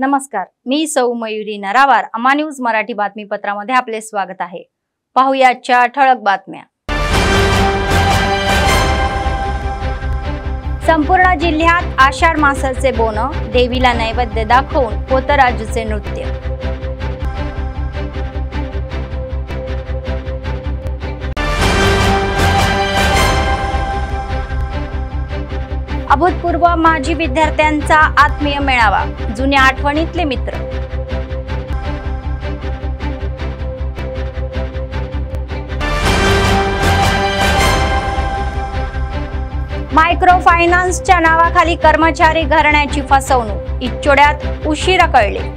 नमस्कार, मी सौ मयुरी नरावार। अमा न्यूज मराठी बातमीपत्रामध्ये आपले स्वागत आहे। पाहूया आजच्या ठळक बातम्या। संपूर्ण जिल्ह्यात आषाढ मासाचे बोन, देवीला नैवेद्य दाखवून पोतराजूचे नृत्य। अभूतपूर्व माजी विद्यार्थ्यांचा आत्मीय मेळावा, जुन्या आठवणीतले मित्र। मायक्रो फायनान्सच्या नावाखाली कर्मचारी घराण्याची फसवणूक, इच्चोड्यात उशिरा कळले।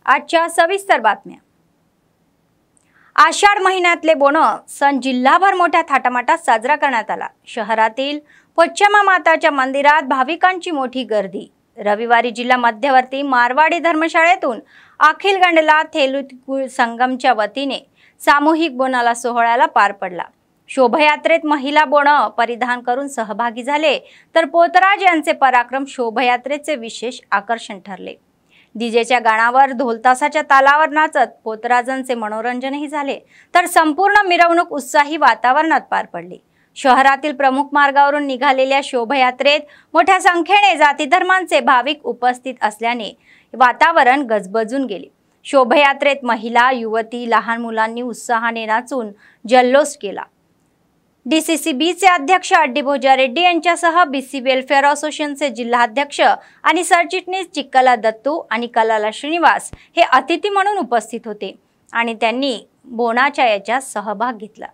आजच्या सविस्तर बातम्या। आषाढ महिन्यातले बोन सण जिल्हाभर मोठ्या थाटामाटात साजरा करण्यात आला। शहरातील पोच्चम्मा माताच्या मंदिरात भाविकांची मोठी गर्दी। रविवारी जिल्हा मध्यवर्ती मारवाडी धर्मशाळेतून अखिल गंडला थेलुगू संगमच्या वतीने सामूहिक बोनाला सोहळ्याला पार पडला। शोभायात्रेत महिला बोन परिधान करून सहभागी झाले, तर पोतराज यांचे पराक्रम शोभायात्रेचे विशेष आकर्षण ठरले। डीजेच्या गाण्यावर ढोलतासाच्या तालावर नाचत पोतराजांचे मनोरंजनही झाले, तर संपूर्ण मिरवणूक उत्साही वातावरणात पार पडली। शहरातील प्रमुख मार्गावरून निघालेल्या शोभायात्रेत मोठ्या संख्येने जाती धर्मांचे भाविक उपस्थित असल्याने वातावरण गजबजून गेले। शोभायात्रेत महिला, युवती, लहान मुलांनी उत्साहाने नाचून जल्लोष केला। डीसीसीबीचे अध्यक्ष अड्डी भोजा रेड्डी यांच्यासह बीसी वेलफेअर असोसिएशनचे जिल्हाध्यक्ष आणि सरचिटणीस चिक्कला दत्तू आणि कलाला श्रीनिवास हे अतिथी म्हणून उपस्थित होते आणि त्यांनी बोनाच्या याच्यात सहभाग घेतला।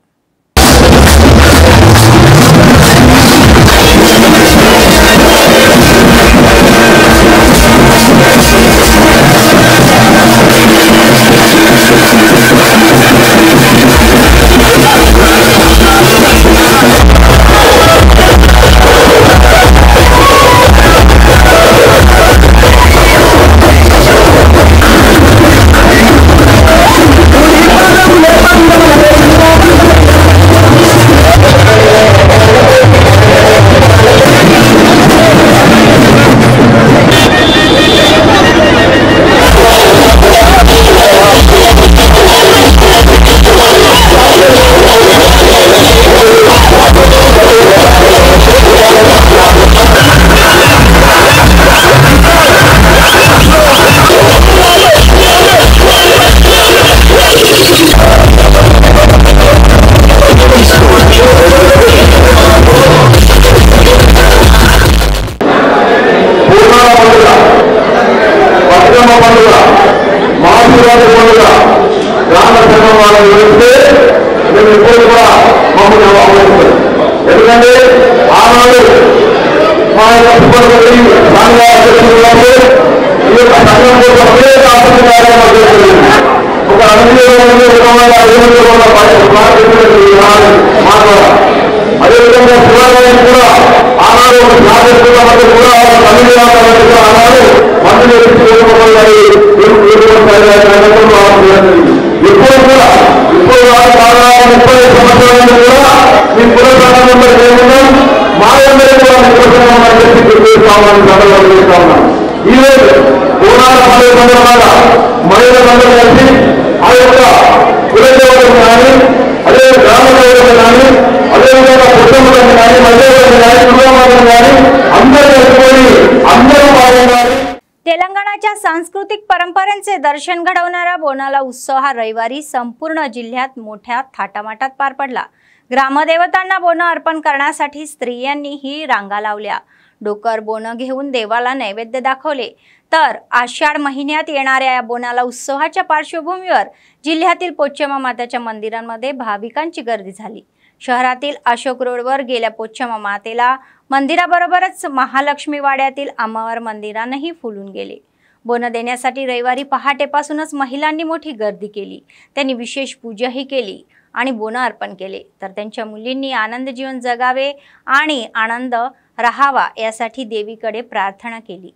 तेलंगणाच्या सांस्कृतिक परंपरेचे दर्शन घडवणारा बोनाला उत्सव हा रविवारी संपूर्ण जिल्ह्यात मोठ्या थाटामाटात पार पडला। ग्रामदेवतांना बोन अर्पण करण्यासाठी स्त्रियांनीही रांगा लावल्या। डोकर बोन घेऊन देवाला नैवेद्य दाखवले, तर आषाढ महिन्यात येणाऱ्या या बोनाला उत्सवाच्या पार्श्वभूमीवर जिल्ह्यातील पोच्चम्मा माताच्या मंदिरांमध्ये भाविकांची गर्दी झाली। शहरातील अशोक रोडवर गेल्या पोच्चम्मा मातेला मंदिराबरोबरच महालक्ष्मी वाड्यातील अम्मावार मंदिरानंही फुलून गेले। बोन देण्यासाठी रविवारी पहाटेपासूनच महिलांनी मोठी गर्दी केली। त्यांनी विशेष पूजाही केली आणि बोन अर्पण केले, तर त्यांच्या मुलींनी आनंद जीवन जगावे आणि आनंद राहावा यासाठी देवीकडे प्रार्थना केली।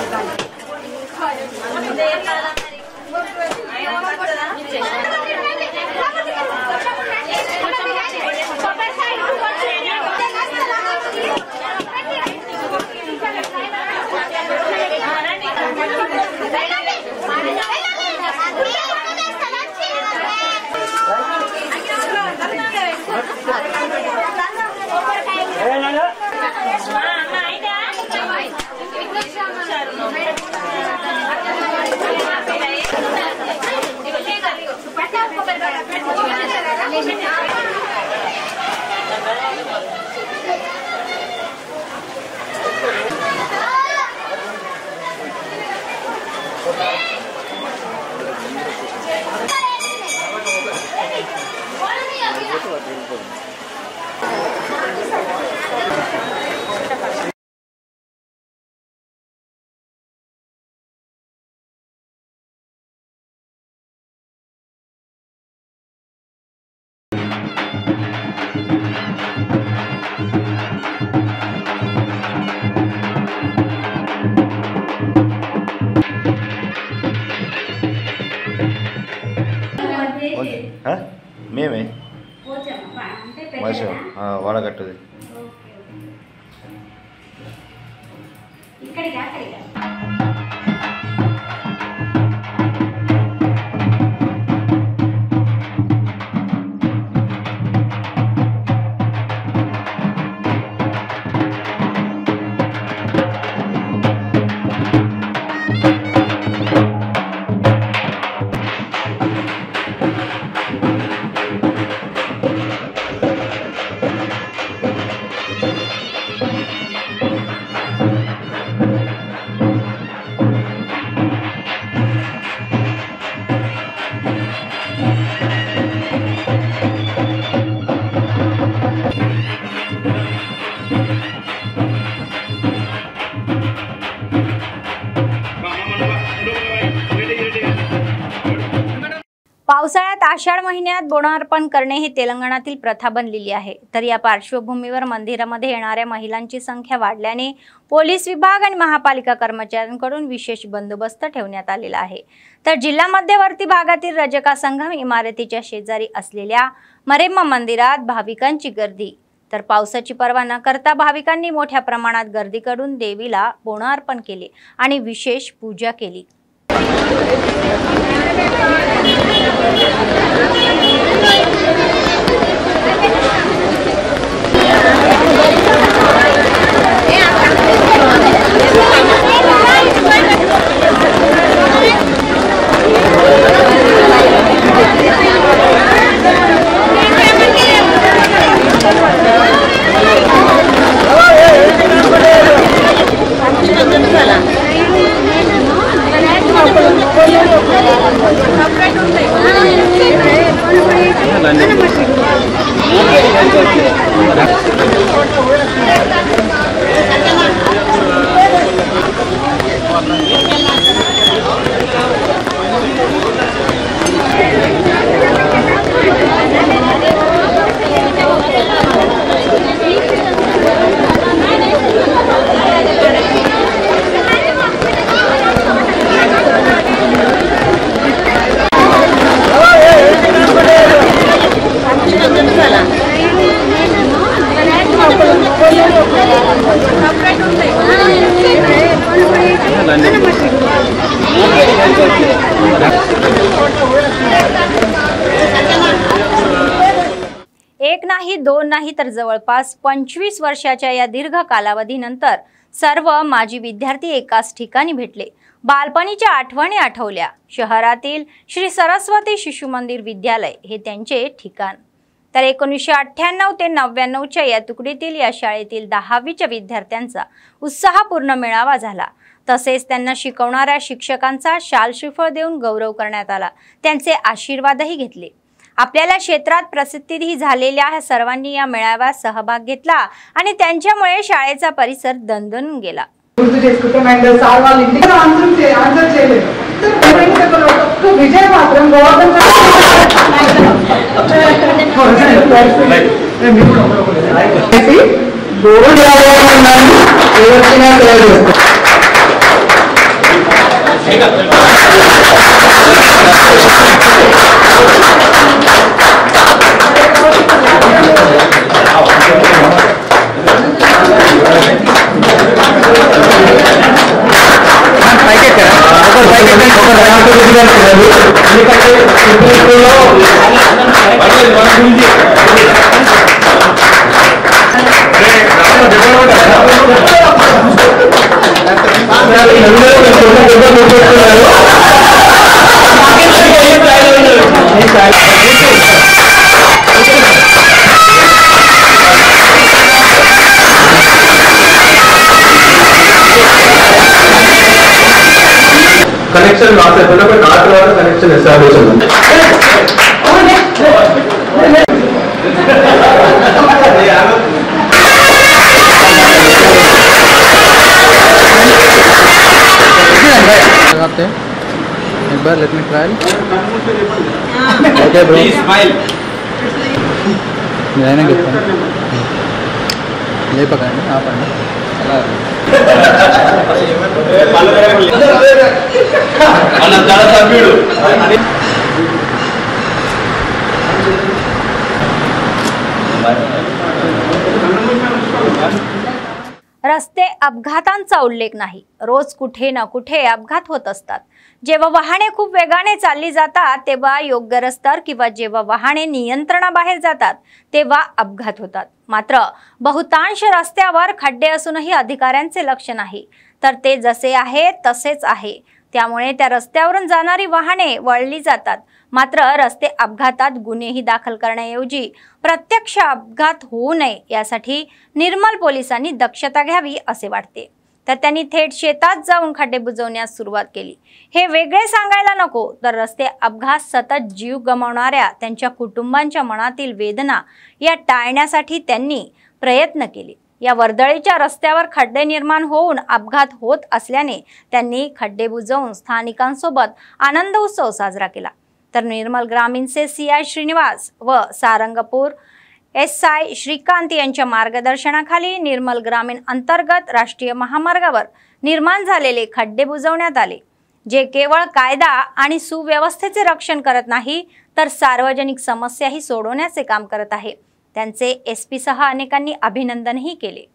Gracias. మేమే వర్షం వాడగట్టుది पावसाळ्यात आषाढ महिन्यात बोनार्पण करणे ही तेलंगणातील प्रथा बनलेली आहे। तर या पार्श्वभूमीवर मंदिरामध्ये येणाऱ्या महिलांची संख्या वाढल्याने पोलीस विभाग आणि महापालिका कर्मचाऱ्यांकडून विशेष बंदोबस्त ठेवण्यात आलेला आहे। तर जिल्हा मध्यवर्ती भागातील रजका संगम इमारतीच्या शेजारी असलेल्या मरेम्मा मंदिरात भाविकांची गर्दी। तर पावसाची पर्वा न करता भाविकांनी मोठ्या प्रमाणात गर्दी करून देवीला बोनार्पण केले आणि विशेष पूजा केली। एक नाही दोन नाही तर जवळपास 25 वर्षाच्या या दीर्घ कालावधीनंतर सर्व माजी विद्यार्थी एकाच ठिकाणी भेटले। बालपणीच्या आठवणी आठवल्या। शहरातील श्री सरस्वती शिशु मंदिर विद्यालय हे त्यांचे ठिकाण। तर 1998 ते 99च्या या तुकडीतील या शाळेतील 10वीच्या विद्यार्थ्यांचा उत्साहपूर्ण मेळावा झाला। तसेच त्यांना शिकवणाऱ्या शिक्षकांचा शाल श्रीफळ देऊन गौरव करण्यात आला। त्यांचे आशीर्वादही घेतले। आपल्या क्षेत्रात प्रसिद्धी झालेल्या ह्या सर्वांनी या मेळाव्यात सहभाग घेतला आणि त्यांच्यामुळे शाळेचा परिसर दणदणून गेला। विजय मात्रम కనెక్షన్ లాస్ అయిపోయినప్పుడు దాని తర్వాత కనెక్షన్ ఎస్టాబ్లిష్ అవుతుంది. एक बार let me trial. Okay bro, నేనే చెప్తాను. లేపకండి, ఆపండి. रस्ते अपघातांचा उल्लेख नाही. रोज कुठे ना कुठे अपघात होत असतात. जेव्हा वाहने खूप वेगाने चालली जातात तेव्हा योग्य रस्त्यावर किंवा जेव्हा वाहने नियंत्रणाबाहेर जातात तेव्हा अपघात होतात. मात्र बहुतांश रस्त्यावर खड्डे असूनही अधिकाऱ्यांचे लक्ष नाही, तर ते जसे आहे तसेच आहे. त्यामुळे त्या रस्त्यावरून जाणारी वाहने वळली जातात. मात्र रस्ते अपघातात गुन्हेही दाखल करण्याऐवजी प्रत्यक्ष अपघात होऊ नये यासाठी निर्मल पोलिसांनी दक्षता घ्यावी असे वाटते. तर त्यांनी थेट शेतात जाऊन खड्डे बुजवण्यास सुरुवात केली. हे वेगळे सांगायला नको, तर रस्ते अपघात सतत जीव गमावणाऱ्या त्यांच्या कुटुंबांच्या मनातील वेदना या टाळण्यासाठी त्यांनी प्रयत्न केले. या वर्दळीच्या रस्त्यावर खड्डे निर्माण होऊन अपघात होत असल्याने त्यांनी खड्डे बुजवून स्थानिकांसोबत आनंद उत्सव साजरा केला. तर निर्मल ग्रामीणचे CI श्रीनिवास व सारंगपूर SI श्रीकांत यांच्या मार्गदर्शनाखाली निर्मल ग्रामीण अंतर्गत राष्ट्रीय महामार्गावर निर्माण झालेले खड्डे बुजवण्यात आले, जे केवळ कायदा आणि सुव्यवस्थेचे रक्षण करत नाही तर सार्वजनिक समस्याही सोडवण्याचे काम करत आहे. त्यांचे SP सह अनेकांनी अभिनंदनही केले.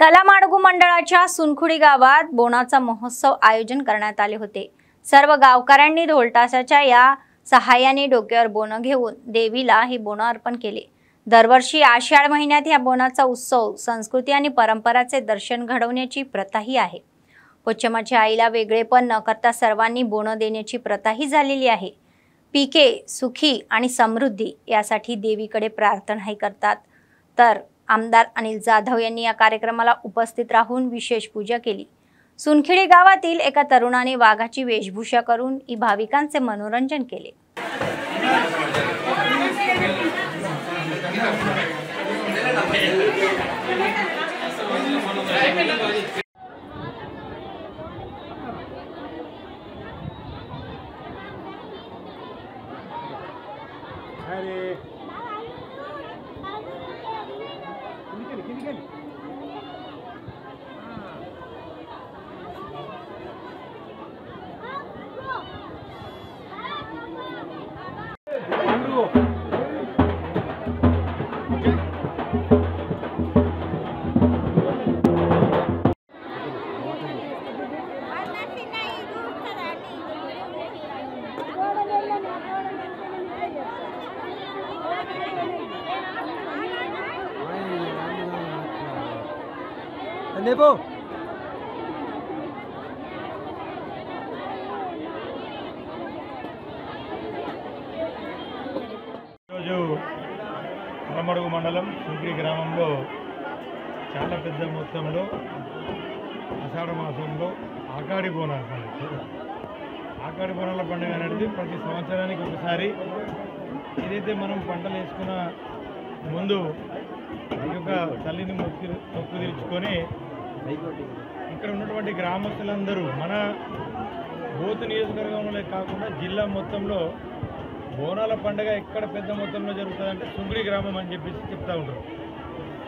तलामाडगू मंडळाच्या सुनखुडी गावात बोनाचा महोत्सव आयोजन करण्यात आले होते. सर्व गावकऱ्यांनी ढोलताशाच्या या सहाय्याने डोक्यावर बोन घेऊन देवीला ही बोन अर्पण केले. दरवर्षी आषाढ महिन्यात या बोनाचा उत्सव संस्कृती आणि परंपराचे दर्शन घडवण्याची प्रथाही आहे. पोचमाच्या आईला वेगळेपण न करता सर्वांनी बोन देण्याची प्रथाही झालेली आहे. पिके सुखी आणि समृद्धी यासाठी देवीकडे प्रार्थनाही करतात. तर आमदार अनिल जाधव यांनी या कार्यक्रमाला उपस्थित राहून विशेष पूजा केली. सुनखिडी गावातील एका तरुणाने वाघाची वेशभूषा करून ही भाविकांचे मनोरंजन केले. తలమడుగు మండలం సుంకిడి గ్రామంలో చాలా పెద్ద మొత్తంలో ఆషాఢ మాసంలో ఆకాడి బోనాల పండుగ. ఆకాడి బోనాల పండుగ అనేది ప్రతి సంవత్సరానికి ఒకసారి. ఏదైతే మనం పంటలు వేసుకున్న ముందు ఈ యొక్క తల్లిని మొక్కు తీర్చుకొని ఇక్కడ ఉన్నటువంటి గ్రామస్తులందరూ మన బోతు నియోజకవర్గంలో కాకుండా జిల్లా మొత్తంలో బోనాల పండుగ ఎక్కడ పెద్ద మొత్తంలో జరుగుతుందంటే సుంగిడి గ్రామం అని చెప్పేసి చెప్తూ ఉంటారు.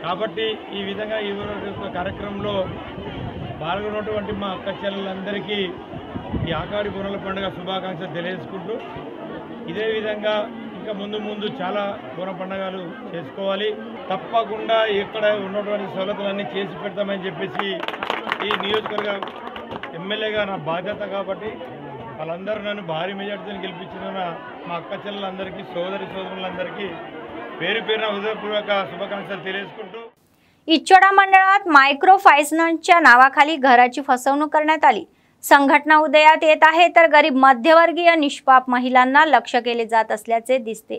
కాబట్టి ఈ విధంగా ఈ కార్యక్రమంలో పాల్గొన్నటువంటి మా అక్క చెల్లెలందరికీ ఈ ఆకాడి బోనాల పండుగ శుభాకాంక్షలు తెలియజేసుకుంటూ ఇదే విధంగా ఇంకా ముందు చాలా బోన పండుగలు చేసుకోవాలి. తప్పకుండా ఇక్కడ ఉన్నటువంటి సౌలతులన్నీ చేసి పెడతామని చెప్పేసి ఈ నియోజకవర్గ ఎమ్మెల్యేగా నా బాధ్యత కాబట్టి వాళ్ళందరూ నన్ను భారీ మెజార్టీతో గెలిపించిన మా అక్క చెల్లెలందరికీ సోదరులందరికీ పేరు పేరున हृदयपूर्वक शुभाकांक्षలు తెలియజేసుకుంటూ इच्छोडा मंडळात मायक्रो फायनान्सच्या नावाखाली घराची फसवणूक करण्यात आली. संघटना उदयात येत आहे तर गरीब मध्यवर्गीय निष्पाप महिलांना लक्ष केले जात असल्याचे दिसते.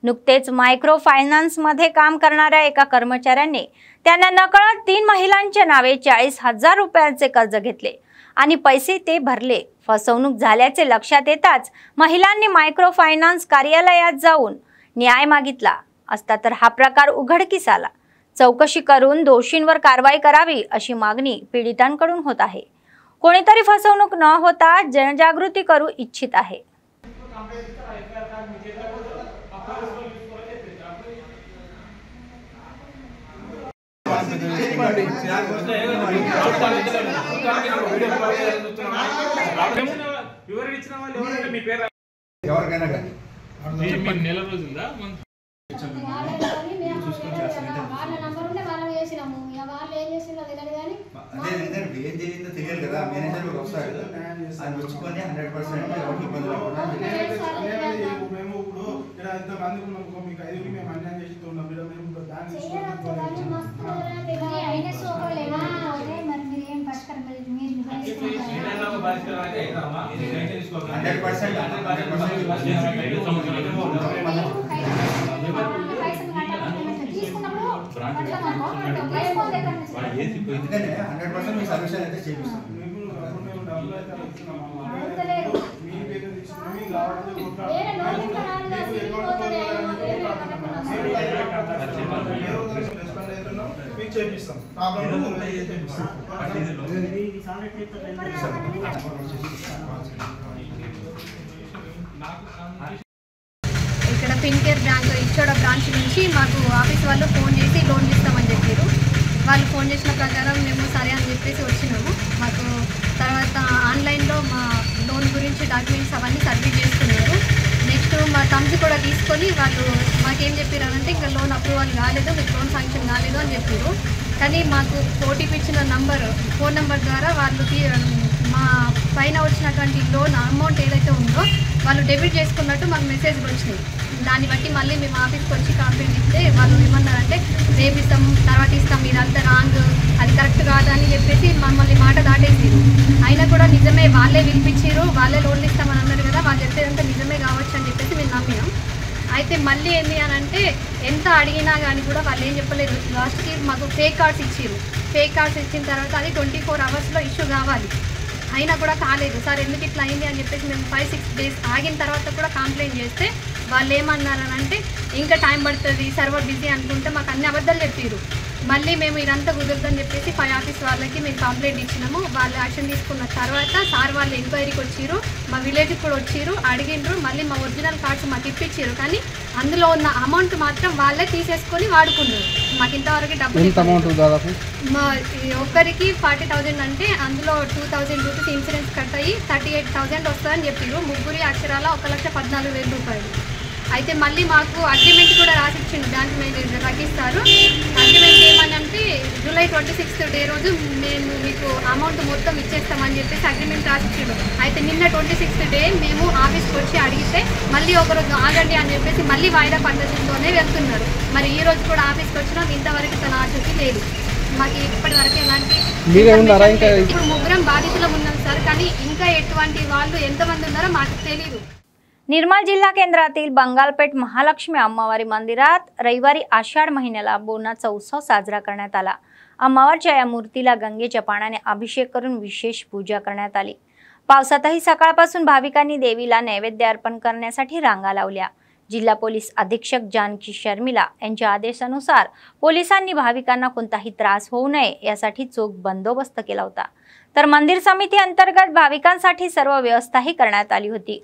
नुकतेच मायक्रो फायनान्समध्ये काम करणाऱ्या एका कर्मचाऱ्याने त्यांना नकळत 3 महिलांच्या नावे 40,000 रुपयांचे कर्ज घेतले आणि पैसे ते भरले. फसवणूक झाल्याचे लक्षात येताच महिलांनी मायक्रो फायनान्स कार्यालयात जाऊन न्याय मागितला असता तर हा प्रकार उघडकीस आला. चौकशी करून दोषींवर कारवाई करावी अशी मागणी पीडितांकडून होत आहे. कोणीतरी फसवणूक न होता जनजागृती करू इच्छित आहे. నెల రోజులుగా వాళ్ళ నంబర్ ఉంటే వాళ్ళని చేసినాము. వాళ్ళు ఏం చేసిందో తెలియదు కానీ ఏం జరిగిందో తెలియదు కదా. మేనేజర్ కూడా వస్తాడు, అది వచ్చుకొని 100% ఎవరికి ఇబ్బంది లేకుండా మేము ఇప్పుడు ఇక్కడ ఇంతమంది ఉన్నాం, మీకు 5 మేము అన్యాయం చేసి ఉన్నాం. మేము దాన్ని ఎందుకంటే 100% మీ సర్వీస్ అయితే చేపిస్తాం. ఇక్కడ ఫిన్కేర్ బ్యాంక్ ఇచ్చోడ బ్రాంచ్ నుంచి మాకు ఆఫీస్ వాళ్ళు ఫోన్ చేసి లోన్ ఇస్తామని చెప్పారు. వాళ్ళు ఫోన్ చేసిన ప్రకారం మేము సరే అని చెప్పేసి వచ్చినాము. మాకు తర్వాత ఆన్లైన్లో మా లోన్ గురించి డాక్యుమెంట్స్ అవన్నీ సబ్మిట్ చేసుకున్నారు. నెక్స్ట్ మా టర్మ్స్ కూడా తీసుకొని వాళ్ళు మాకేం చెప్పారంటే ఇంకా లోన్ అప్రూవల్ కాలేదు, మీకు లోన్ శాంక్షన్ కాలేదు అని చెప్పారు. కానీ మాకు ఓటీపీ ఇచ్చిన ఫోన్ నెంబర్ ద్వారా వాళ్ళు మా పైన వచ్చినటువంటి లోన్ అమౌంట్ ఏదైతే ఉందో వాళ్ళు డెబిట్ చేసుకున్నట్టు మాకు మెసేజ్లు వచ్చినాయి. దాన్ని బట్టి మళ్ళీ మేము ఆఫీస్కి వచ్చి కంప్లైంట్ ఇస్తే వాళ్ళు ఏమన్నారంటే రేపు ఇస్తాం, తర్వాత ఇస్తాం, ఇదంతా రాంగ్, అది కరెక్ట్ కాదని చెప్పేసి మమ్మల్ని మాట దాటేసారు. అయినా కూడా నిజమే, వాళ్ళే పిలిపించారు, వాళ్ళే లోన్లు ఇస్తామని అన్నారు కదా, వాళ్ళు చెప్పేదంతా నిజమే కావచ్చు అని చెప్పేసి మేము నమ్మినాం. అయితే మళ్ళీ ఏంటి అని అంటే ఎంత అడిగినా కానీ కూడా వాళ్ళు ఏం చెప్పలేదు. లాస్ట్కి మాకు ఫేక్ కార్డ్స్ ఇచ్చారు. ఫేక్ కార్డ్స్ ఇచ్చిన తర్వాత అది 24 అవర్స్లో ఇష్యూ కావాలి, అయినా కూడా కాలేదు. సార్ ఎందుకు ఇట్లా అయింది అని చెప్పేసి మేము 5-6 డేస్ ఆగిన తర్వాత కూడా కంప్లైంట్ చేస్తే వాళ్ళు ఏమన్నారనంటే ఇంకా టైం పడుతుంది, సర్వర్ బిజీ అనుకుంటే మాకు అన్ని అబద్ధాలు చెప్పారు. మళ్ళీ మేము ఇదంతా కుదరదని చెప్పేసి 5 ఆఫీస్ వాళ్ళకి మేము కంప్లైంట్ ఇచ్చినాము. వాళ్ళు యాక్షన్ తీసుకున్న తర్వాత సార్ వాళ్ళు ఎంక్వైరీకి వచ్చారు, మా విలేజ్కి కూడా వచ్చారు, అడిగిండ్రు. మళ్ళీ మా ఒరిజినల్ కార్డ్స్ మాకు ఇప్పించారు. కానీ అందులో ఉన్న అమౌంట్ మాత్రం వాళ్ళే తీసేసుకొని వాడుకున్నారు. మాకు ఇంతవరకు డబ్బులు మా ఒక్కరికి 40,000 అంటే అందులో 2,000 రూపీస్ ఇన్సూరెన్స్ కట్ అయ్యి 38,000 వస్తుందని చెప్పారు. ముగ్గురి అక్షరాల 1,14,000 రూపాయలు. అయితే మళ్ళీ మాకు అగ్రిమెంట్ కూడా రాసిచ్చిండు బ్యాంక్ మేనేజర్ రగిస్తారు. అగ్రిమెంట్ ఏమనంటే జూలై 26th డే రోజు మేము మీకు అమౌంట్ మొత్తం ఇచ్చేస్తామని చెప్పేసి అగ్రిమెంట్ రాసిచ్చిండు. అయితే నిన్న 26th డే మేము ఆఫీస్కి వచ్చి అడిగితే మళ్ళీ ఒకరోజు ఆగండి అని చెప్పేసి మళ్ళీ వాయిదా పద్ధతితోనే వెళ్తున్నారు. మరి ఈ రోజు కూడా ఆఫీస్కి వచ్చినా ఇంతవరకు తన ఆచూకీ లేదు. మాకు ఇప్పటి వరకు ఎలాంటి ఇప్పుడు ముగ్గురం బాధితులు ఉన్నాం సార్, కానీ ఇంకా ఎటువంటి వాళ్ళు ఎంతమంది ఉన్నారో మాకు తెలియదు. निर्मल जिल्हा केंद्रातील बंगालपेठ महालक्ष्मी अम्मावारी मंदिरात रविवारी आषाढ महिन्याला बोनाचा उत्सव साजरा करण्यात आला. अम्मावारच्या या मूर्तीला गंगेच्या पाण्याने अभिषेक करून विशेष पूजा करण्यात आली. पावसातही सकाळपासून भाविकांनी देवीला नैवेद्य अर्पण करण्यासाठी रांगा लावल्या. जिल्हा पोलीस अधीक्षक जानकी शर्मिला यांच्या आदेशानुसार पोलिसांनी भाविकांना कोणताही त्रास होऊ नये यासाठी चोख बंदोबस्त केला होता. तर मंदिर समिती अंतर्गत भाविकांसाठी सर्व व्यवस्थाही करण्यात आली होती.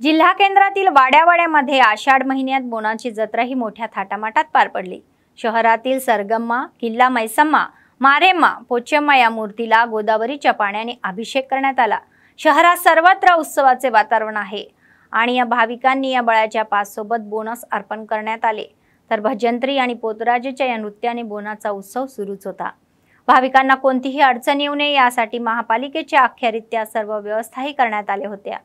जिल्हा केंद्रातील वाड्यावाड्यामध्ये आषाढ महिन्यात बोनाची जत्रा ही मोठ्या थाटामाटात पार पडली। शहरातील सरगम्मा, किल्ला मैसम्मा, मारेम्मा, पोचम्मा या मूर्तीला गोदावरीच्या पाण्याने अभिषेक करण्यात आला। शहरात सर्वत्र उत्सवाचे वातावरण आहे आणि या भाविकांनी या बळाच्या पासोबत बोनस अर्पण करण्यात आले। तर भजंत्री आणि पोतराजेच्या या नृत्याने बोनाचा उत्सव सुरूच होता। भाविकांना कोणतीही अडचण येऊ नये यासाठी महापालिकेच्या अख्ख्यारित्या सर्व व्यवस्थाही करण्यात आल्या होत्या।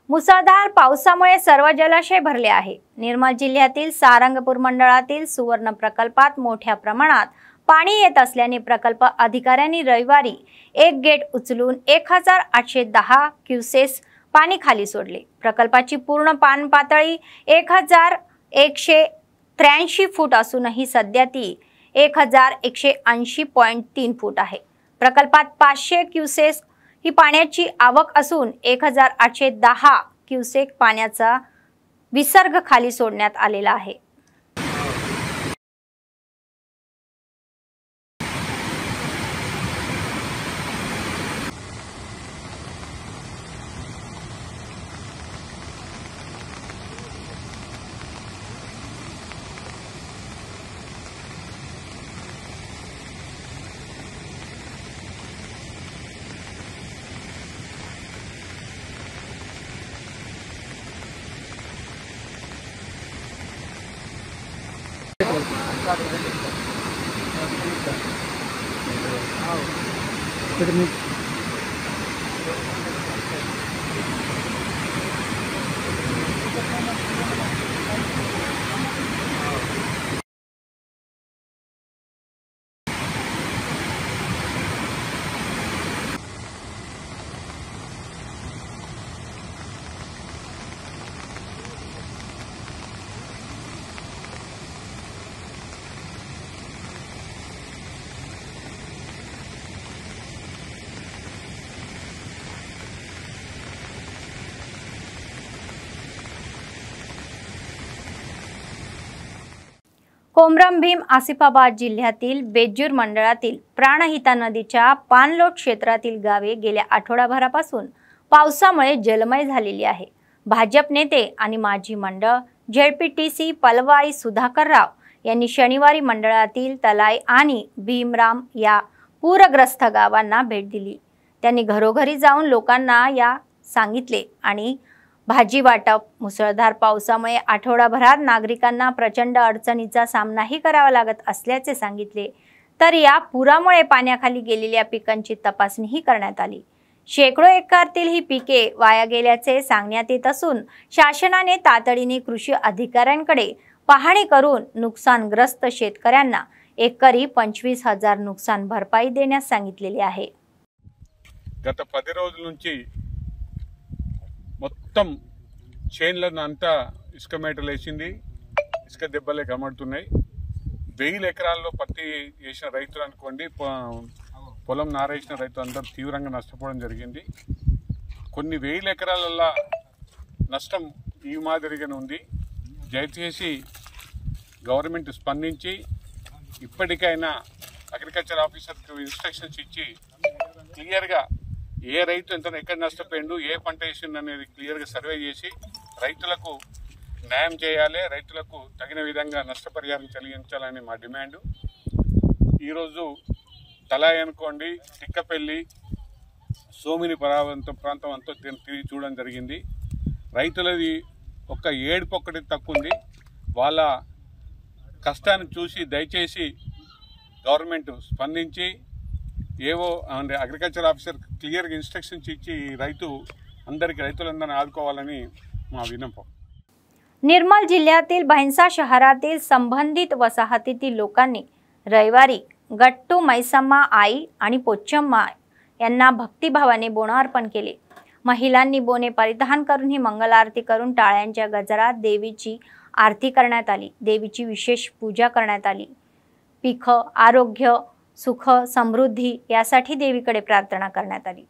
मुसळधार पावसामुळे सर्व जलाशय भरले आहे। निर्मल जिल्ह्यातील सारंगपूर मंडळातील सुवर्ण प्रकल्पात मोठ्या प्रमाणात पाणी येत असल्याने प्रकल्प अधिकाऱ्यांनी रविवारी एक गेट उचलून 1810 क्युसेस पाणी खाली सोडले। प्रकल्पाची पूर्ण पाण पातळी 1183 फूट असूनही सध्या ती 1180.3 फूट आहे। प्रकल्पात 500 क्युसेस ही पाण्याची आवक असून 1810 क्युसेक पाण्याचा विसर्ग खाली सोडण्यात आलेला आहे। कोमरम भीम आसिफाबाद जिल्ह्यातील बेज्जूर मंडळातील प्राणहिता नदीच्या पाणलोट क्षेत्रातील गावे गेल्या आठवडाभरापासून पावसामुळे जलमय झालेली आहे। भाजप नेते आणि माजी मंडळ झेडपीटीसी पलवाई सुधाकर राव यांनी शनिवारी मंडळातील तलाई आणि भीमराम या पूरग्रस्त गावांना भेट दिली। त्यांनी घरोघरी जाऊन लोकांना या सांगितले आणि भाजी वाटप, मुसळधार पावसामुळे आठवडाभरात नागरिकांना प्रचंड अडचणीचा सामनाही करावा लागत असल्याचे सांगितले। तर या पुरामुळे पाण्याखाली गेलेल्या पिकांची तपासणीही करण्यात आली। शेकडो एकरातील ही पिके वाया गेल्याचे सांगण्यात येत असून शासनाने तातडीने कृषी अधिकाऱ्यांकडे पाहणी करून नुकसानग्रस्त शेतकऱ्यांना एकरी 25,000 नुकसान भरपाई देण्यास सांगितलेले आहे। గత 10 రోజుల నుంచి మొత్తం చేన్లను అంతా ఇసుక మేటలు వేసింది, ఇసుక దెబ్బలే కనబడుతున్నాయి। 1000 ఎకరాల్లో పత్తి వేసిన రైతులు అనుకోండి, పొలం నారేసిన రైతులు అందరూ తీవ్రంగా నష్టపోవడం జరిగింది। కొన్ని 1000 ఎకరాలల్లో నష్టం ఈ మాదిరిగానే ఉంది। దయచేసి గవర్నమెంట్ స్పందించి ఇప్పటికైనా అగ్రికల్చర్ ఆఫీసర్కి ఇన్స్ట్రక్షన్స్ ఇచ్చి క్లియర్గా ఏ రైతు ఎంత ఎక్కడ నష్టపోయిండు, ఏ పంట వేసిండు అనేది క్లియర్గా సర్వే చేసి రైతులకు న్యాయం చేయాలి, రైతులకు తగిన విధంగా నష్టపరిహారం చెల్లించాలని మా డిమాండ్। ఈరోజు తలాయి అనుకోండి, తిక్కపల్లి, సోమిని ప్రాంతం అంతా తిరిగి చూడడం జరిగింది। రైతులది ఒక్క ఏడుపు ఒక్కటి తక్కువ ఉంది। వాళ్ళ కష్టాన్ని చూసి దయచేసి గవర్నమెంట్ స్పందించి ఏవో అంటే అగ్రికల్చర్ ఆఫీసర్ క్లియర్గా ఇన్స్ట్రక్షన్స్ ఇచ్చి రైతులందరినీ ఆదుకోవాలని మా విన్నపం। निर्मल जिल्ह्यातील भैंसा शहरातील संबंधित वसाहतीतील लोकांनी रविवारी गट्टू मैसम्मा आई आणि पोच्चम्मा यांना भक्तिभावाने बोनं अर्पण केले। महिलांनी बोने परिधान करून ही मंगल आरती करून टाळ्यांच्या गजरात देवीची आरती करण्यात आली। देवीची विशेष पूजा करण्यात आली। पीक, आरोग्य, सुख, समृद्धी यासाठी देवीकडे प्रार्थना करण्यात आली।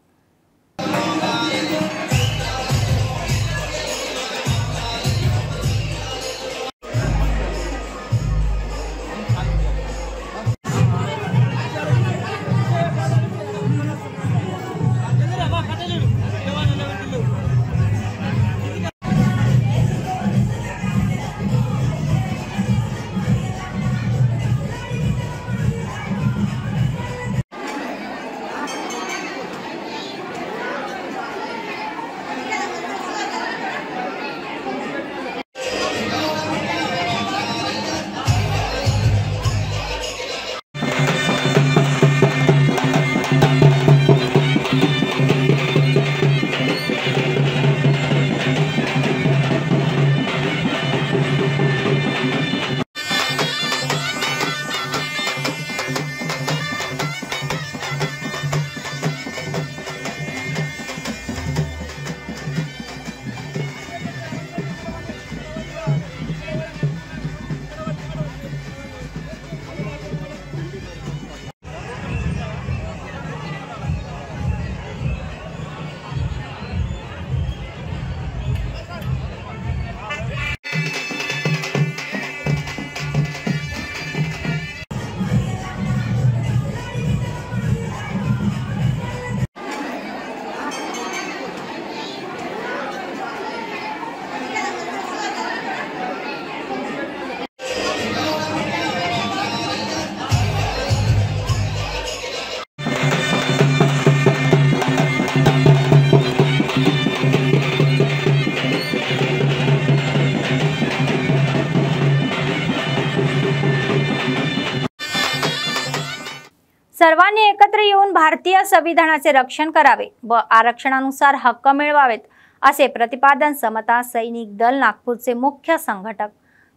येऊन भारतीय संविधानाचे रक्षण करावे व आरक्षणानुसार हक्क मिळवावेत असे प्रतिपादन समता सैनिक दल नागपूरचे मुख्य संघटक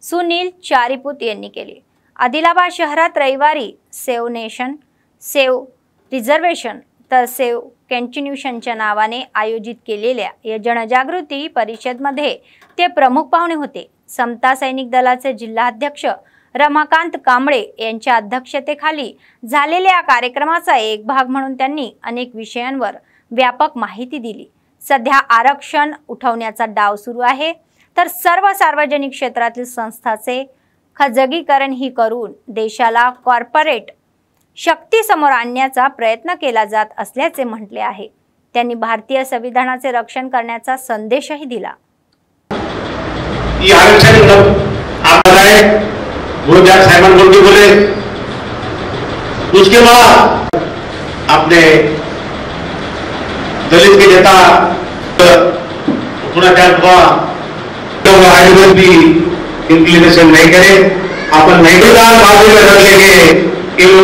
सुनील चारिपुत यांनी केले। आदिलाबाद शहरात रविवारी सेव्ह नेशन, सेव्ह रिझर्वेशन तर सेव्ह कंटिन्यूशनच्या नावाने आयोजित केलेल्या या जनजागृती परिषदेमध्ये ते प्रमुख पाहुणे होते। समता सैनिक दलाचे जिल्हाध्यक्ष रमाकांत कांबळे यांच्या अध्यक्षतेखाली झालेल्या या कार्यक्रमाचा एक भाग म्हणून त्यांनी अनेक विषयांवर व्यापक माहिती दिली। सध्या आरक्षण उठवण्याचा डाव सुरू आहे, तर सर्व सार्वजनिक क्षेत्रातील संस्थांचे खजगीकरण ही करून देशाला कॉर्पोरेट शक्ती समोर आणण्याचा प्रयत्न केला जात असल्याचे म्हटले आहे। त्यांनी भारतीय संविधानाचे रक्षण करण्याचा संदेशही दिला। गुरुजात साइमन गोल्डी बोले, उसके बाद अपने दलित के नेता थोड़ा टाइम हुआ तो आयुर्वेद भी इम्प्लीमेंटेशन नहीं करे, अपन नहीं बाजू में रख लेंगे।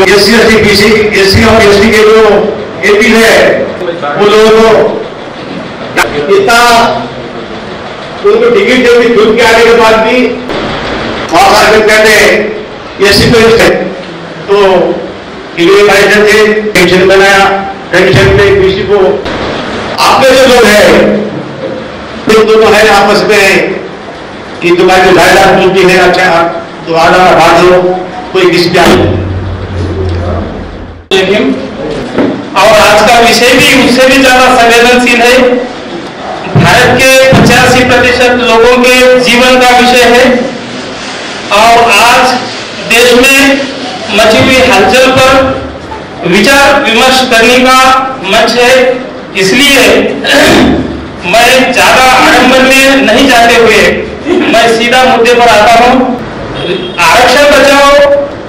एससी एसटी बीसी एससी और एसटी के जो एपी है वो लोगों को इतना उनको टिकट जल्दी जुट के आने के बाद भी और एससी को तो थे पेंशन बनाया, पेंशन पे बीसी को आपके जो लोग है तो दोनों है आपस में कि तुम्हारी जो 2.5 लाख मिलती है, अच्छा तो आधा बांट लो, कोई किस पे और आज का विषय भी उससे भी ज्यादा संवेदनशील है। भारत के 85% लोगों के जीवन का विषय है और आज देश में मची हुई हलचल पर विचार विमर्श करने का मंच है। इसलिए मैं ज्यादा आडंबर में नहीं जाते हुए मैं सीधा मुद्दे पर आता हूं। आरक्षण बचाओ,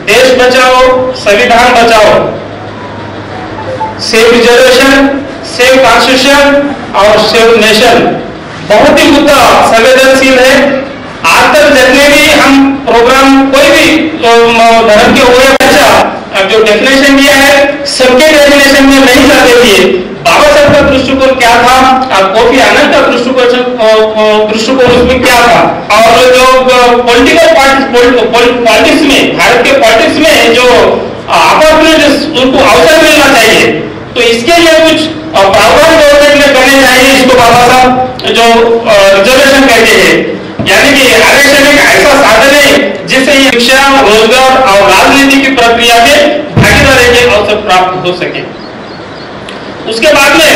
देश बचाओ, संविधान बचाओ। सेव रिजर्वेशन, सेव कॉन्स्टिट्यूशन और सेव नेशन बहुत ही मुद्दा संवेदनशील है। आज तक जितने भी हम प्रोग्राम कोई भी धर्म के हुए बच्चा जो डेफिनेशन दिया है सबके डेफिनेशन में नहीं जाते थे। बाबा साहब का दृष्टिकोण क्या था और कोफी आनंद का दृष्टिकोण उसमें क्या था, और जो पॉलिटिकल पॉलिटिक्स में भारत के पॉलिटिक्स में जो अपॉर्चुनिटीज उनको अवसर मिलना चाहिए, तो इसके लिए कुछ प्रावधान गवर्नमेंट में करने चाहिए। इसको बाबा साहब जो रिजर्वेशन कहते हैं, यानी कि आरक्षण एक ऐसा साधन है जिससे शिक्षा, रोजगार और राजनीति की प्रक्रिया में भागीदारी के अवसर प्राप्त हो सके। उसके बाद में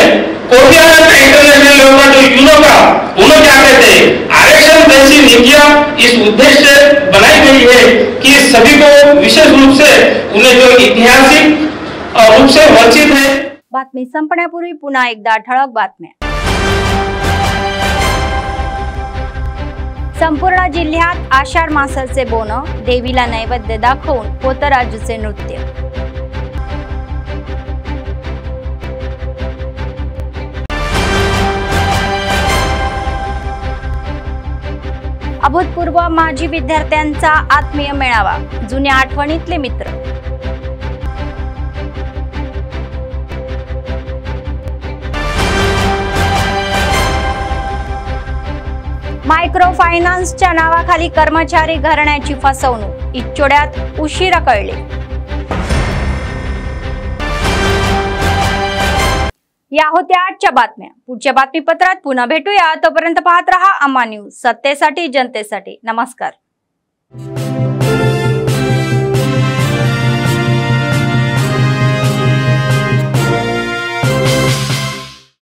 कोफी आनंद इंटरनेशनल लेवल का जो यूनो का उन्होंने क्या कहते हैं, आरक्षण जैसी नीतियां इस उद्देश्य से बनाई गई है कि सभी को विशेष रूप से उन्हें जो ऐतिहासिक रूप से वंचित है। बातमी संपण्यापूर्वी पुन्हा एकदा ठळक बातम्या। संपूर्ण जिल्ह्यात आषाढ मासाचे बोनं, देवीला नैवेद्य दाखवून पोतराजूचे नृत्य। अभूतपूर्व माजी विद्यार्थ्यांचा आत्मीय मेळावा, जुन्या आठवणीतले मित्र। मायक्रो फायनान्सच्या नावाखाली कर्मचारी घराण्याची फसवणूक, इच्चोड्यात उशिरा कळले। या होत्या आजच्या बातम्या। पुढच्या बातमीपत्रात पुन्हा भेटूया, तोपर्यंत पाहत रहा अम्मा न्यूज, सत्तेसाठी जनतेसाठी। नमस्कार।